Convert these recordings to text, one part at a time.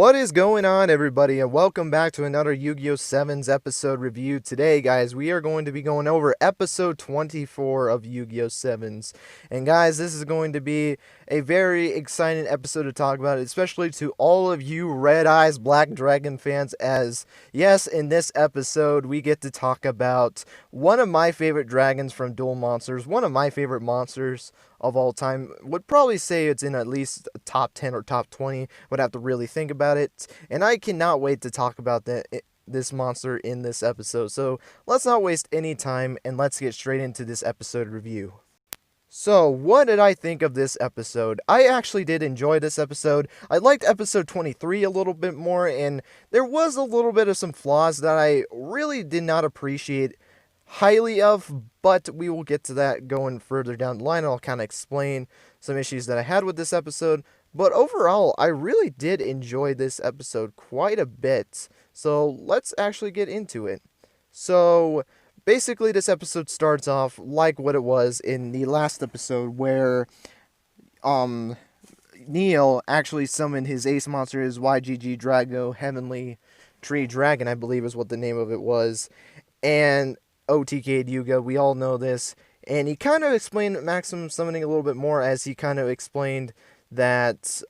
What is going on, everybody, and welcome back to another Yugioh Sevens episode review. Today, guys, we are going to be going over episode 24 of Yugioh Sevens. And guys, this is going to be a very exciting episode to talk about, especially to all of you Red Eyes Black Dragon fans, as yes, in this episode, we get to talk about one of my favorite dragons from Duel Monsters, one of my favorite monsters of all time. Would probably say it's in at least top 10 or top 20. Would have to really think about it. And I cannot wait to talk about this monster in this episode. So let's not waste any time and let's get straight into this episode review. So, what did I think of this episode? I actually did enjoy this episode. I liked episode 23 a little bit more, and there was a little bit of some flaws that I really did not appreciate highly of, but we will get to that going further down the line. I'll kind of explain some issues that I had with this episode, but overall, I really did enjoy this episode quite a bit, so let's actually get into it. So, basically, this episode starts off like what it was in the last episode, where, Neil actually summoned his ace monster, his YGG Drago Heavenly Tree Dragon, I believe is what the name of it was, and OTK'd Yugioh. We all know this. And he kind of explained maximum summoning a little bit more, as he kind of explained that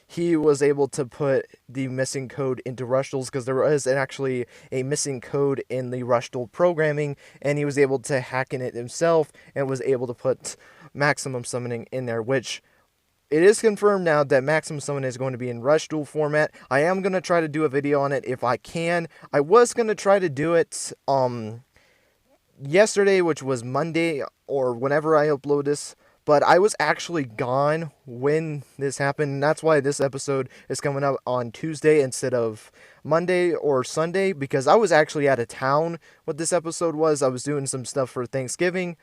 he was able to put the missing code into Rush Duels, because there was actually a missing code in the Rush Duel programming, and he was able to hack in it himself and was able to put maximum summoning in there, which it is confirmed now that Maximum Summon is going to be in Rush Duel format. I am going to try to do a video on it if I can. I was going to try to do it yesterday, which was Monday, or whenever I upload this, but I was actually gone when this happened, and that's why this episode is coming out on Tuesday instead of Monday or Sunday, because I was actually out of town what this episode was. I was doing some stuff for Thanksgiving.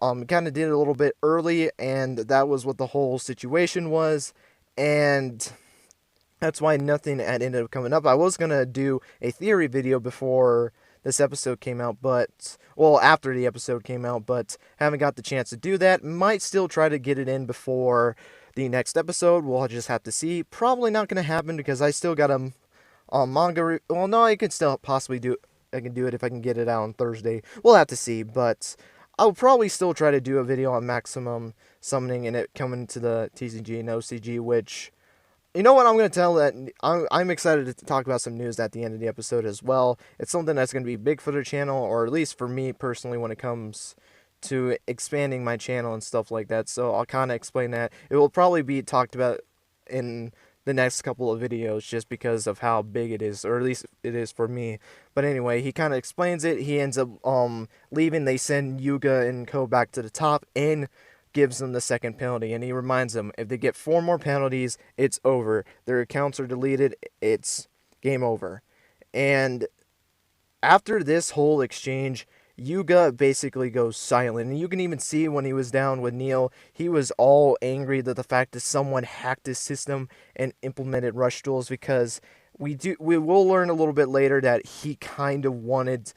Kind of did it a little bit early, and that was what the whole situation was, and that's why nothing had ended up coming up. I was going to do a theory video before this episode came out, but, well, after the episode came out, but haven't got the chance to do that. Might still try to get it in before the next episode. We'll just have to see. Probably not going to happen, because I still got a manga, well, no, I could still possibly do it. I can do it if I can get it out on Thursday. We'll have to see, but I'll probably still try to do a video on maximum summoning and it coming to the TCG and OCG, which, you know what, I'm going to tell that I'm excited to talk about some news at the end of the episode as well. It's something that's going to be big for the channel, or at least for me personally when it comes to expanding my channel and stuff like that. So I'll kind of explain that. It will probably be talked about in the next couple of videos just because of how big it is, or at least it is for me. But anyway, he kind of explains it. He ends up leaving. They send Yugioh and Co back to the top and gives them the second penalty, and he reminds them if they get 4 more penalties, it's over. Their accounts are deleted. It's game over. And after this whole exchange, Yugioh basically goes silent, and you can even see when he was down with Neil, he was all angry that the fact that someone hacked his system and implemented Rush Duels, because we will learn a little bit later that he kind of wanted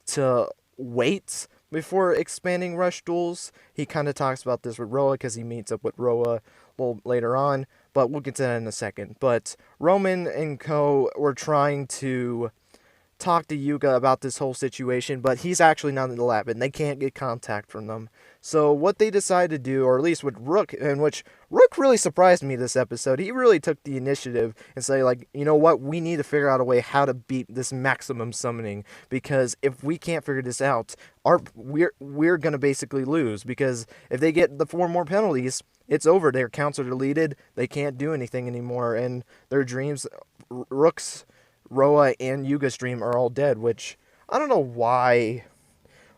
to wait before expanding Rush Duels. He kind of talks about this with Roa, because he meets up with Roa a little later on, but we'll get to that in a second. But Roman and Co were trying to talk to Yugioh about this whole situation, but he's actually not in the lab, and they can't get contact from them. So what they decide to do, or at least with Rook, and which Rook really surprised me this episode, he really took the initiative and say, like, you know what, we need to figure out a way how to beat this maximum summoning, because if we can't figure this out, we're gonna basically lose, because if they get the 4 more penalties, it's over. Their accounts are deleted, they can't do anything anymore, and their dreams, Rook's, Roa, and Yugioh's dream are all dead, which I don't know why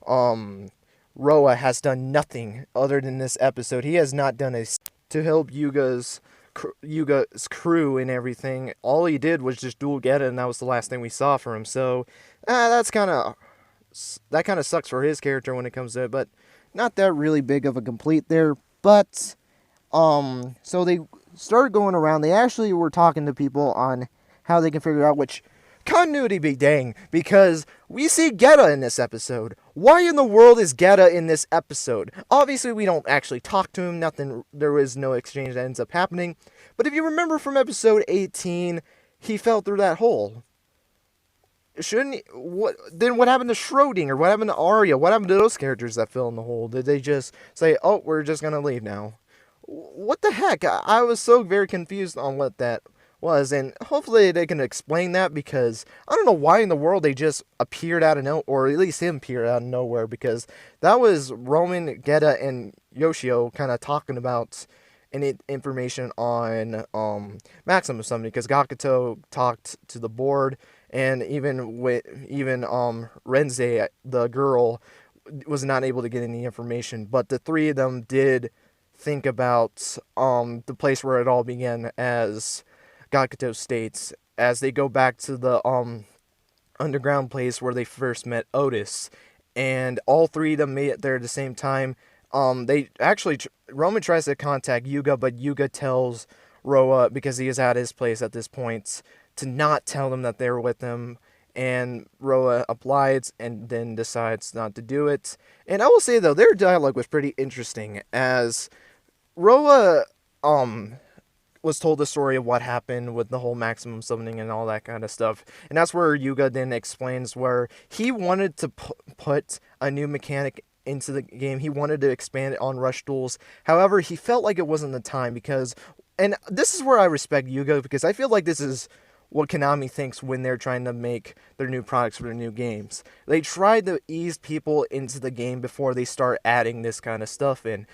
Roa has done nothing other than this episode. He has not done to help Yugioh's crew and everything. All he did was just dual get it, and that was the last thing we saw from him. So that kind of sucks for his character when it comes to it, but not that really big of a complete there. But so they started going around. They actually were talking to people on how they can figure out which continuity be dang, because we see Geta in this episode. Why in the world is Geta in this episode? Obviously, we don't actually talk to him, nothing, there was no exchange that ends up happening. But if you remember from episode 18, he fell through that hole. Shouldn't he, what happened to Schrodinger? What happened to Arya? What happened to those characters that fell in the hole? Did they just say, oh, we're just gonna leave now? What the heck? I was so very confused on what that was, and hopefully they can explain that, because I don't know why in the world they just appeared out of nowhere, or at least him appeared out of nowhere, because that was Roman, Geta, and Yugioh kind of talking about any information on Maximum Summoning, because Gakuto talked to the board, and even Renze, the girl, was not able to get any information, but the three of them did think about the place where it all began, as Gakuto states, as they go back to the underground place where they first met Otis, and all three of them made it there at the same time. They actually, Roman tries to contact Yuga, but Yuga tells Roa, because he is at his place at this point, to not tell them that they're with him, and Roa obliges and then decides not to do it. And I will say, though, their dialogue was pretty interesting, as Roa was told the story of what happened with the whole maximum summoning and all that kind of stuff. And that's where Yuga then explains where he wanted to put a new mechanic into the game. He wanted to expand it on rush duels. However, he felt like it wasn't the time, because, and this is where I respect Yuga, because I feel like this is what Konami thinks when they're trying to make their new products for their new games. They try to ease people into the game before they start adding this kind of stuff in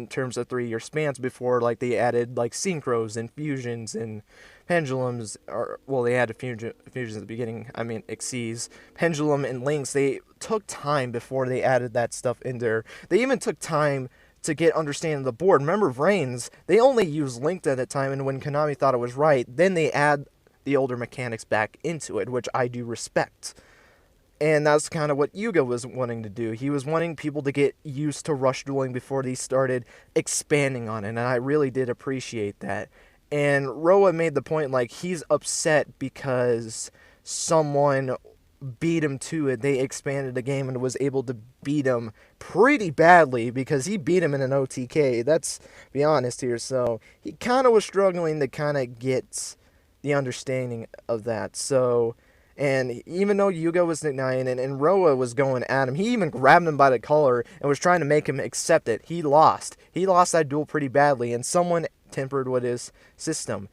terms of 3-year spans, before like they added like synchros and fusions and pendulums, or well, they added fusions at the beginning, I mean Xyz, pendulum and links. They took time before they added that stuff in there. They even took time to get understanding of the board. Remember Vrains, they only used linked at the time, and when Konami thought it was right, then they add the older mechanics back into it, which I do respect. And that's kind of what Yuga was wanting to do. He was wanting people to get used to rush dueling before they started expanding on it, and I really did appreciate that. And Roa made the point, like, he's upset because someone beat him to it. They expanded the game and was able to beat him pretty badly, because he beat him in an OTK. Let's be honest here. So he kind of was struggling to kind of get the understanding of that. So, and even though Yuga was denying it and Roa was going at him, he even grabbed him by the collar and was trying to make him accept it. He lost that duel pretty badly, and someone tempered with his system.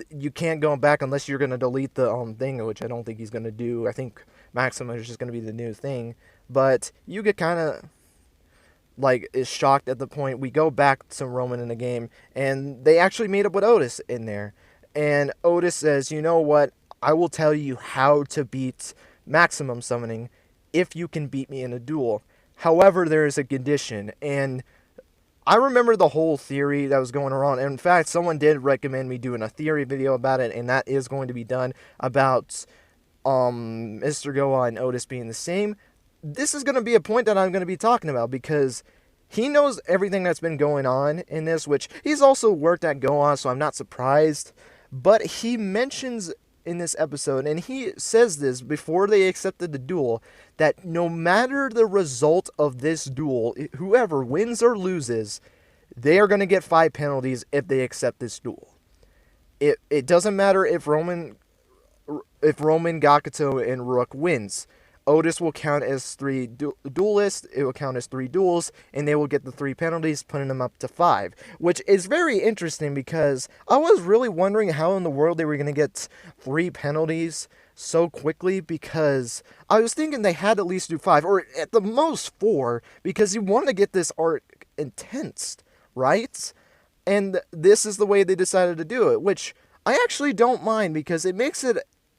You can't go back unless you're going to delete the thing, which I don't think he's going to do. I think Maximum is just going to be the new thing. But Yuga kind of like is shocked at the point. We go back to Roman in the game, and they actually made up with Otis in there. And Otis says, you know what, I will tell you how to beat maximum summoning if you can beat me in a duel. However, there is a condition. And I remember the whole theory that was going around. In fact, someone did recommend me doing a theory video about it, and that is going to be done, about Mr. Goa and Otis being the same. This is going to be a point that I'm going to be talking about, because he knows everything that's been going on in this, which he's also worked at Goa, so I'm not surprised. But he mentions in this episode, and he says this before they accepted the duel, that no matter the result of this duel, whoever wins or loses, they are going to get 5 penalties if they accept this duel. It doesn't matter if Roman, Gakuto, and Rook wins. Otis will count as 3 duelists, it will count as 3 duels, and they will get the 3 penalties, putting them up to 5. Which is very interesting, because I was really wondering how in the world they were going to get 3 penalties so quickly, because I was thinking they had to at least do 5, or at the most 4, because you want to get this arc intense, right? And this is the way they decided to do it, which I actually don't mind, because it makes it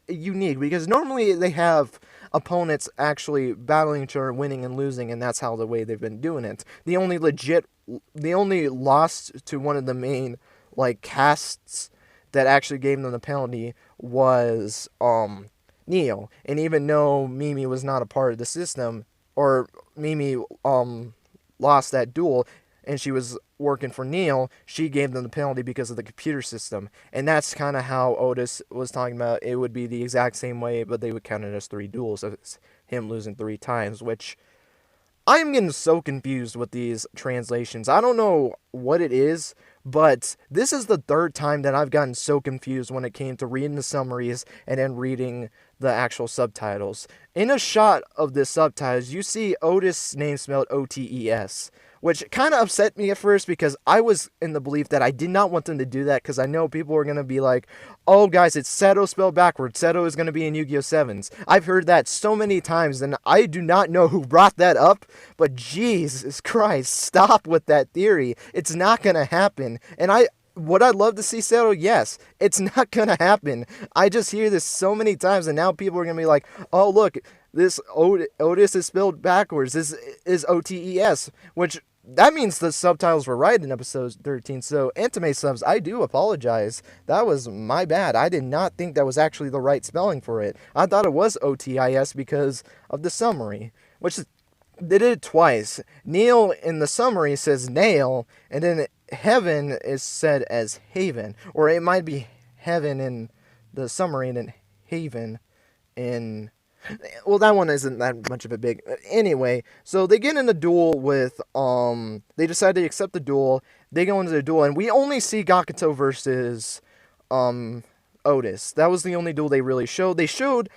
unique, because normally they have opponents actually battling each other, winning and losing, and that's how the way they've been doing it. The only loss to one of the main like casts that actually gave them the penalty was Neo. And even though Mimi was not a part of the system, or Mimi lost that duel, and she was working for Neil, she gave them the penalty because of the computer system. And that's kind of how Otis was talking about. It would be the exact same way, but they would count it as 3 duels, as him losing 3 times, which I'm getting so confused with these translations. I don't know what it is, but this is the 3rd time that I've gotten so confused when it came to reading the summaries and then reading the actual subtitles. In a shot of the subtitles, you see Otis' name spelled Otes, which kind of upset me at first because I was in the belief that I did not want them to do that because I know people were going to be like, oh guys, it's Seto spelled backwards. Seto is going to be in Yu-Gi-Oh! Sevens. I've heard that so many times and I do not know who brought that up, but Jesus Christ, stop with that theory. It's not going to happen. And would I love to see Seto? Yes. It's not going to happen. I just hear this so many times and now people are going to be like, oh look, this Otis is spelled backwards. This is Otes, which that means the subtitles were right in episode 13. So, Anime subs, I do apologize. That was my bad. I did not think that was actually the right spelling for it. I thought it was Otis because of the summary, which they did it twice. Neil in the summary says nail, and then heaven is said as haven. Or it might be heaven in the summary and then haven in... Well, that one isn't that much of a big... Anyway, so they get in a duel with... They decide to accept the duel. They go into the duel, and we only see Gakuto versus Otis. That was the only duel they really showed. They showed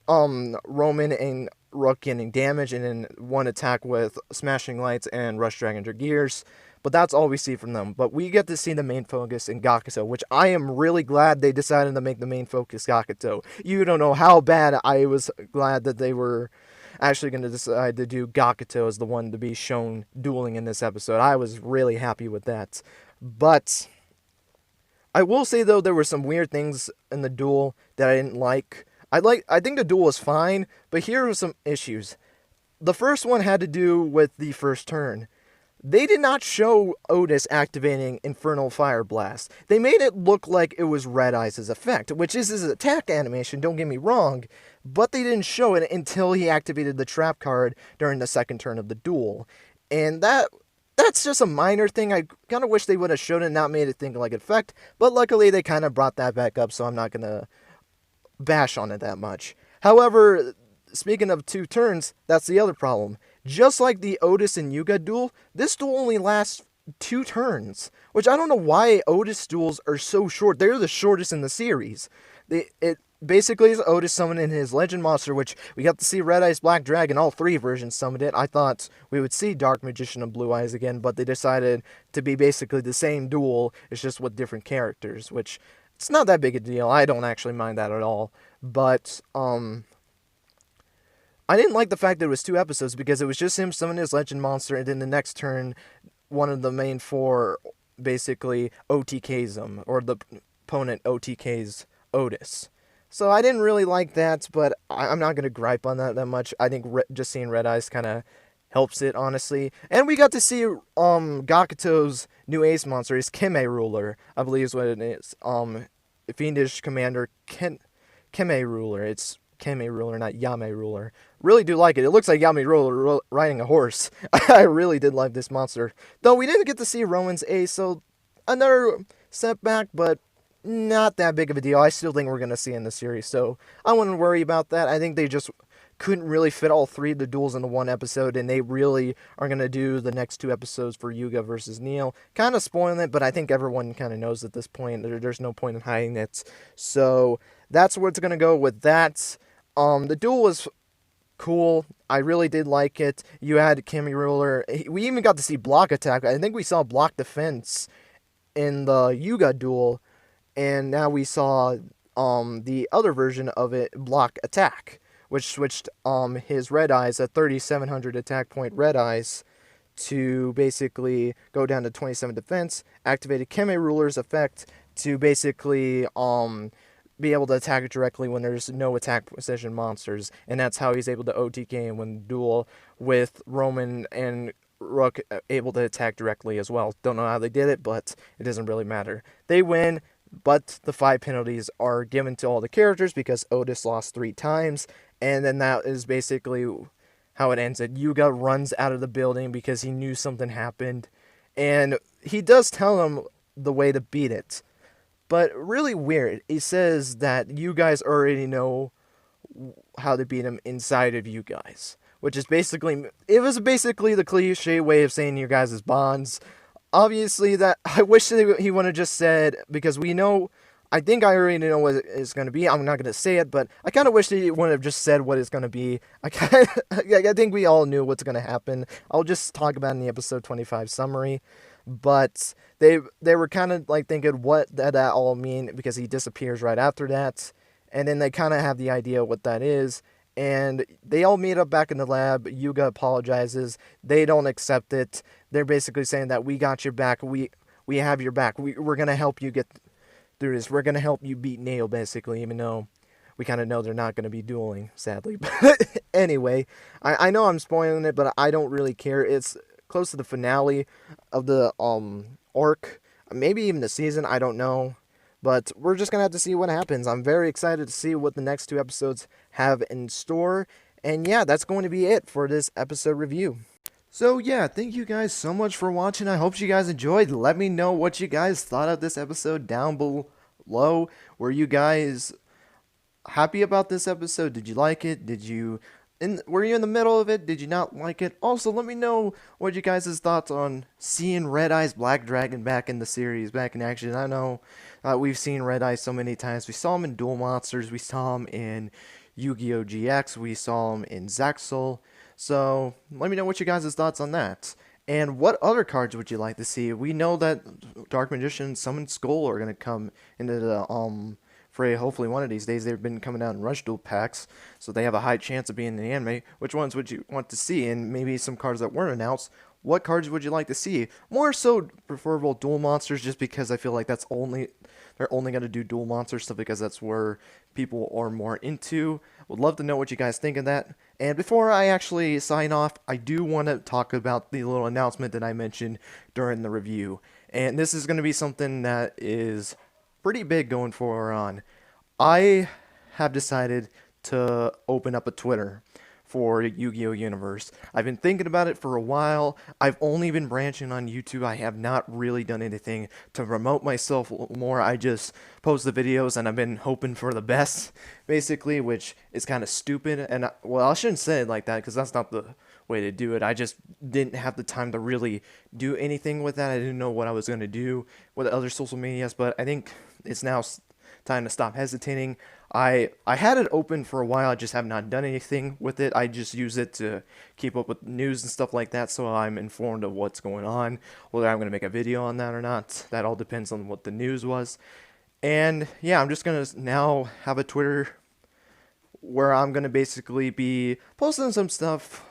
Roman and Rook getting damage, and then one attack with Smashing Lights and Rush Dragon Gears. But that's all we see from them. But we get to see the main focus in Gakuto, which I am really glad they decided to make the main focus Gakuto. You don't know how bad I was glad that they were actually going to decide to do Gakuto as the one to be shown dueling in this episode. I was really happy with that. But I will say, though, there were some weird things in the duel that I didn't like. I think the duel was fine, but here were some issues. The first one had to do with the first turn. They did not show Otis activating Infernal Fire Blast. They made it look like it was Red Eyes' effect, which is his attack animation, don't get me wrong, but they didn't show it until he activated the trap card during the second turn of the duel. And that's just a minor thing. I kind of wish they would have shown it and not made it think like effect, but luckily they kind of brought that back up, so I'm not going to bash on it that much. However, speaking of 2 turns, that's the other problem. Just like the Otis and Yuga duel, this duel only lasts 2 turns, which I don't know why Otis duels are so short. They're the shortest in the series. It basically is Otis summoning his legend monster, which we got to see Red Eyes, Black Dragon, all 3 versions summoned it. I thought we would see Dark Magician and Blue Eyes again, but they decided to be basically the same duel, it's just with different characters, which it's not that big a deal. I don't actually mind that at all. But I didn't like the fact that it was 2 episodes because it was just him summoning his legend monster, and then the next turn, one of the main 4 basically OTKs him, or the opponent OTKs Otis. So I didn't really like that, but I'm not going to gripe on that much. I think just seeing Red Eyes kind of helps it, honestly. And we got to see Gakuto's new ace monster, his Keme Ruler, I believe is what it is. Fiendish Commander Keme Ruler. It's Keme Ruler, not Yame Ruler. Really do like it. It looks like Yame Ruler riding a horse. I really did like this monster. Though we didn't get to see Roman's ace, so another setback, but not that big of a deal. I still think we're going to see in the series, so I wouldn't worry about that. I think they just couldn't really fit all 3 of the duels into 1 episode, and they really are going to do the next 2 episodes for Yuga versus Neil. Kind of spoiling it, but I think everyone kind of knows at this point. There's no point in hiding it. So that's where it's going to go with that. The duel was cool. I really did like it. You had Keme Ruler. We even got to see block attack. I think we saw block defense in the Yuga duel, and now we saw the other version of it, block attack, which switched his Red Eyes at 3,700 attack point Red Eyes to basically go down to 27 defense. Activated Keme Ruler's effect to basically be able to attack it directly when there's no attack precision monsters, and that's how he's able to OTK and win the duel, with Roman and Rook able to attack directly as well. Don't know how they did it, but it doesn't really matter. They win, but the 5 penalties are given to all the characters because Otis lost 3 times, and then that is basically how it ends. Yuga runs out of the building because he knew something happened, And he does tell him the way to beat it. But really weird. He says that you guys already know how to beat him inside of you guys. Which is basically, it was basically the cliche way of saying your guys' bonds. Obviously, that I wish that he would have just said, because we know, I think I already know what it's going to be. I'm not going to say it, but I kind of wish that he would have just said what it's going to be. I think we all knew what's going to happen. I'll just talk about it in the episode 25 summary. But they were kind of like thinking what that all mean, because he disappears right after that. And then they kind of have the idea what that is. And they all meet up back in the lab. Yuga apologizes. They don't accept it. They're basically saying that we got your back. We have your back. We're going to help you get through this. We're going to help you beat Nail, basically, even though we kind of know they're not going to be dueling, sadly. But anyway, I know I'm spoiling it, but I don't really care. It's close to the finale of the arc. Maybe even the season. I don't know. But we're just going to have to see what happens. I'm very excited to see what the next 2 episodes have in store. And yeah, that's going to be it for this episode review. So yeah, thank you guys so much for watching. I hope you guys enjoyed. Let me know what you guys thought of this episode down below. Were you guys happy about this episode? Did you like it? Were you in the middle of it? Did you not like it? Also, let me know what you guys' thoughts on seeing Red Eye's Black Dragon back in the series, back in action. I know we've seen Red Eye so many times. We saw him in Duel Monsters. We saw him in Yu-Gi-Oh! GX. We saw him in Zaxxel. So, let me know what you guys' thoughts on that. And what other cards would you like to see? We know that Dark Magician, Summon Skull are going to come into the fray. Hopefully one of these days. They've been coming out in Rush Duel packs, so they have a high chance of being in the anime. Which ones would you want to see? And maybe some cards that weren't announced. What cards would you like to see? More so preferable Duel Monsters, just because I feel like they're only going to do Duel Monster stuff because that's where people are more into. Would love to know what you guys think of that. And before I actually sign off, I do want to talk about the little announcement that I mentioned during the review. And this is going to be something that is pretty big going forward on. I have decided to open up a Twitter for Yu-Gi-Oh! Universe. I've been thinking about it for a while. I've only been branching on YouTube. I have not really done anything to promote myself more. I just post the videos and I've been hoping for the best, basically, which is kind of stupid. And, well, I shouldn't say it like that because that's not the way to do it. I just didn't have the time to really do anything with that. I didn't know what I was going to do with other social medias, but I think it's now time to stop hesitating. I had it open for a while. I just have not done anything with it. I just use it to keep up with news and stuff like that, so I'm informed of what's going on. Whether I'm going to make a video on that or not, that all depends on what the news was. And yeah, I'm just going to now have a Twitter where I'm going to basically be posting some stuff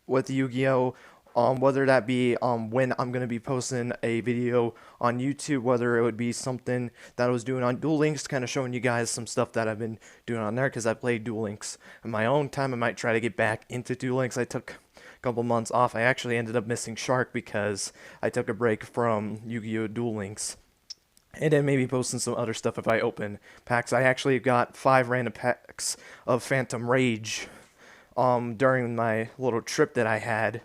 with Yu-Gi-Oh! Whether that be when I'm going to be posting a video on YouTube, whether it would be something that I was doing on Duel Links, kind of showing you guys some stuff that I've been doing on there, because I played Duel Links in my own time. I might try to get back into Duel Links. I took a couple months off. I actually ended up missing Shark because I took a break from Yu-Gi-Oh! Duel Links. And then maybe posting some other stuff if I open packs. I actually got 5 random packs of Phantom Rage during my little trip that I had.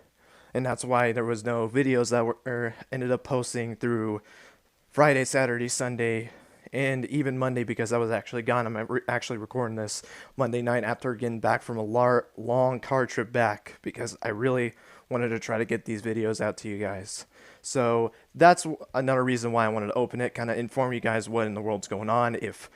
And that's why there was no videos that were ended up posting through Friday, Saturday, Sunday, and even Monday, because I was actually gone. I'm actually recording this Monday night after getting back from a long car trip back, because I really wanted to try to get these videos out to you guys. So that's another reason why I wanted to open it, kind of inform you guys what in the world's going on. If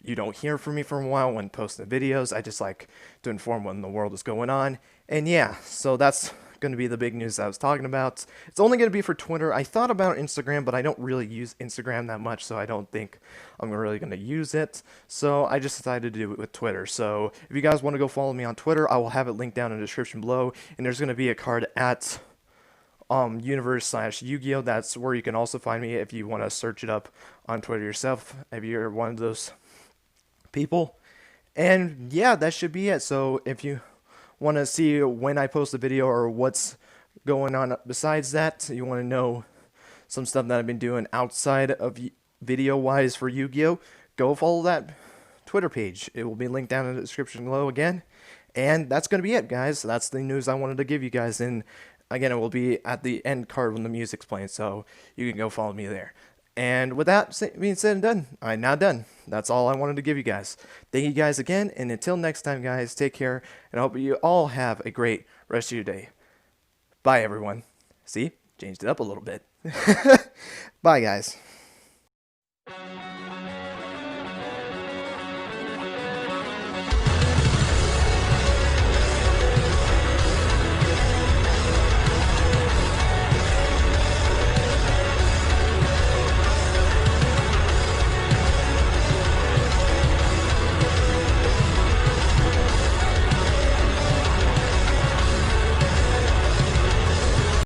you don't hear from me for a while when posting videos, I just like to inform what in the world is going on. And yeah, so that's going to be the big news I was talking about. It's only going to be for Twitter. I thought about Instagram, but I don't really use Instagram that much, so I don't think I'm really going to use it. So I just decided to do it with Twitter. So if you guys want to go follow me on Twitter, I will have it linked down in the description below. And there's going to be a card at universe/Yu-Gi-Oh! That's where you can also find me if you want to search it up on Twitter yourself, if you're one of those people. And yeah, that should be it. So if you want to see when I post a video or what's going on besides that, you want to know some stuff that I've been doing outside of video wise for Yu-Gi-Oh!, go follow that Twitter page. It will be linked down in the description below again. And that's going to be it, guys. That's the news I wanted to give you guys in Again, it will be at the end card when the music's playing, so you can go follow me there. And with that being said and done, I'm now done. That's all I wanted to give you guys. Thank you guys again, and until next time, guys, take care, and I hope you all have a great rest of your day. Bye, everyone. See? Changed it up a little bit. Bye, guys.